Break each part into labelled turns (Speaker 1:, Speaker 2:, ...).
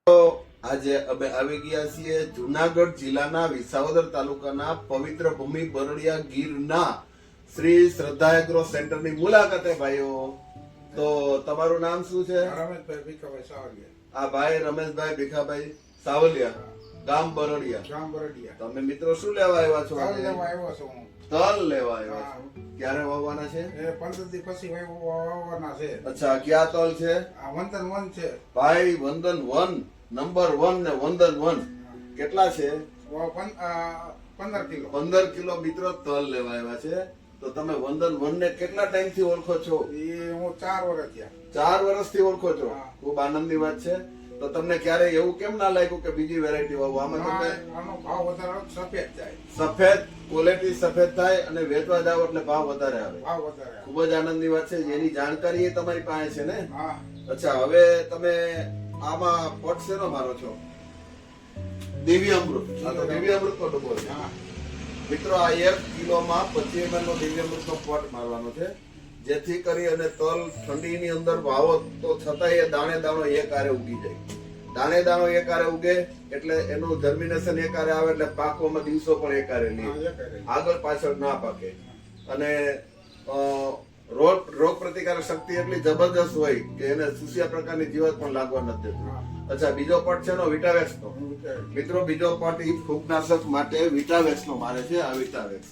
Speaker 1: આજે અમે આવી ગયા છીએ જુનાગઢ જિલ્લાના વિસાવદર તાલુકાના પવિત્ર ભૂમિ બરડિયા ગીરના શ્રી શ્રદ્ધા એગ્રો સેન્ટરની મુલાકાતે ભાઈઓ. તો તમારું નામ શું છે?
Speaker 2: રમેશભાઈ ભીખાભાઈ સાવલિયા.
Speaker 1: આ ભાઈ રમેશભાઈ ભીખાભાઈ સાવલિયા, ગામ બરડિયા.
Speaker 2: ગામ બરડિયા.
Speaker 1: તમે મિત્રો શું લેવા આવ્યા છો?
Speaker 2: તલ લેવા આવ્યો છું હું.
Speaker 1: તલ લેવા આવ્યા છો. ક્યારે વાવવાના છે?
Speaker 2: એ 15 દી પછી વાવવાના છે.
Speaker 1: અચ્છા, ક્યાં તલ છે?
Speaker 2: આ વંદન 1 છે.
Speaker 1: ભાઈ વંદન 1 નંબર 1 ને વંદન 1 કેટલા છે?
Speaker 2: 15 કિલો.
Speaker 1: 15 કિલો મિત્રો તલ લેવા આવ્યા છે. તો તમે વંદન 1 ને કેટલા ટાઈમ થી ઓળખો છો?
Speaker 2: એ હું 4 વર્ષ થયા.
Speaker 1: 4 વર્ષથી ઓળખો છો.
Speaker 2: હા.
Speaker 1: ખૂબ આનંદની વાત છે. તો તમને ક્યારે એવું કેમ ના લાગ્યું કે બીજી વેરાયટી વાવો? આમાં તમને
Speaker 2: આનો ભાવ વધારે સફેદ થાય.
Speaker 1: સફેદ ક્વોલિટી સફેદ થાય અને વેચવા જાવ એટલે ભાવ વધારે આવે.
Speaker 2: ભાવ વધારે.
Speaker 1: ખૂબ જ આનંદની વાત છે. એની જાણકારી એ તમારી પાસે છે ને?
Speaker 2: હા.
Speaker 1: અચ્છા, હવે તમે આમાં પોટ શેનો મારો છો? દિવ્ય અમૃત. આ તો દિવ્ય અમૃત નો ડબ્બો છે.
Speaker 2: હા.
Speaker 1: મિત્રો, આ 1 કિલોમાં 25 ml નો દિવ્ય અમૃત નો પોટ મારવાનો છે, જેથી કરી અને તલ ઠંડીની અંદર વાવો તો છતાંય દાણે દાણો એક આરે ઉગી જાય. દાણે દાણો એક આરે ઉગે એટલે એનું જર્મિનેશન એક આરે આવે એટલે પાકવામાં દિવસો પણ એક આરે લે, આગળ પાછળ ના પાકે. અને રોગ પ્રતિકારક શક્તિ એટલી જબરદસ્ત હોય કે એને સુસિયા પ્રકારની જીવાત પણ લાગવા નથી દેતું. અચ્છા, બીજો પટ છે નો વિટાવેક્સ નો. મિત્રો, બીજો પટ ઈ ફૂગનાશક માટે વિટાવેક્સ નો મારે છે. આ વિટાવેક્સ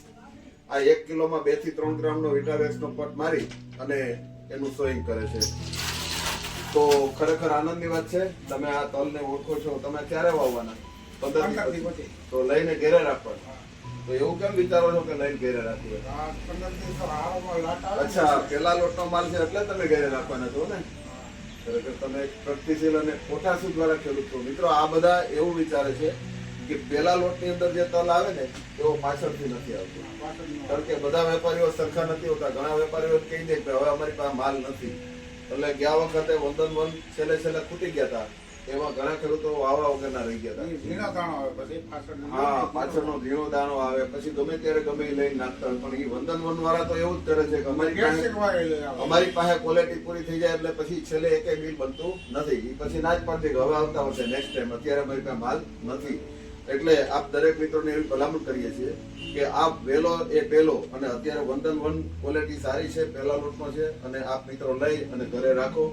Speaker 1: આ 1 કિલોમાં 2 થી 3 ગ્રામ નો વિટાવેક્સ નો પટ મારી અને એનું સોઈંગ કરે છે. તો ખરેખર આનંદની વાત છે. તમે આ તલને ઓળખો છો. તમે ક્યારે વાવવાના? 15 દી પછી. તો લઈને ઘેરે રાખવાના. તો એવું કેમ વિચારો છો કે લઈને ઘેરે રાખીએ? અચ્છા, પેલા લોટનો માલ છે એટલે તમે ઘરે રાખવાના છો ને? ખરેખર તમે પ્રગતિશીલ અને ખોટા સુધ વાળા ખેડૂત છો. મિત્રો, આ બધા એવું વિચારે છે કે પેલા લોટની અંદર જે તલ આવે ને એવો પાછળથી નથી આવતો. કારણ કે બધા વેપારીઓ સરખા નથી હોતા. ઘણા વેપારીઓ કહી દે કે હવે અમારી પાસે માલ નથી. એટલે ગયા વખતે વંદન 1 છેલ્લે ખૂટી ગયા હતા. એમાં ઘણા ખેડૂતો વાવવા વગરના રહી ગયા હતા. હા, પાછળનો ઝીણો દાણો આવે પછી ગમે ત્યારે ગમે એ લઈને નાખતા હોય. પણ એ વંદન 1 વાળા તો એવું જ કરે છે કે અમારી પાસે ક્વોલિટી પૂરી થઈ જાય એટલે પછી છેલ્લે એકેય બિલ બનતું નથી. એ પછી ના જ પડતી કે હવે આવતા વર્ષે નેક્સ્ટ ટાઈમ, અત્યારે અમારી પાસે માલ નથી. એટલે આપ દરેક મિત્રોને એવી ભલામણ કરીએ છીએ કે આપ વેલો એ પેલો અને અત્યારે વંદન 1 ક્વોલિટી સારી છે, પેલા લોટનો છે, અને આપ મિત્રો લઈ અને ઘરે રાખો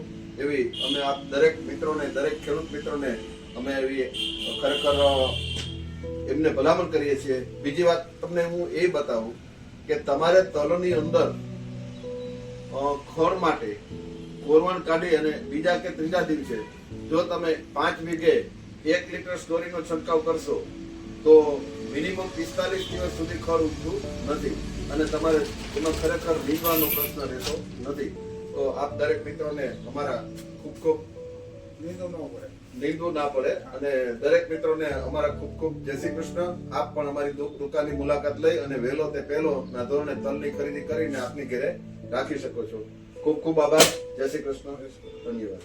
Speaker 1: એવી અમે આપ દરેક મિત્રોને, દરેક ખેડૂત મિત્રોને અમે એવી ખરેખર એમને ભલામણ કરીએ છીએ. બીજી વાત તમને હું એ બતાવું કે તમારે તલની અંદર ખોળ માટે કોરવણ કાઢી અને બીજા કે ત્રીજા દિવસે જો તમે 5 વીઘે 1 લીટર સ્ટોરીનો છંટકાવ કરશો તો મિનિમમ 45 દિવસ સુધી ખડ ઉગતું નથી અને તમારે એમાં ખરેખર નીકળવાનો પ્રશ્ન રહેતો નથી. તો આપ દરેક મિત્રોને અમારા ખૂબ નીંદવું ના પડે અને દરેક મિત્રોને અમારા ખૂબ જય શ્રી કૃષ્ણ. આપ પણ અમારી દુકાનની મુલાકાત લઈ અને વહેલો તે પહેલો ના ધોરણે તલની ખરીદી કરીને આપની ઘરે રાખી શકો છો. ખૂબ આભાર. જય શ્રી કૃષ્ણ. ધન્યવાદ.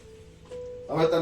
Speaker 1: હવે તમે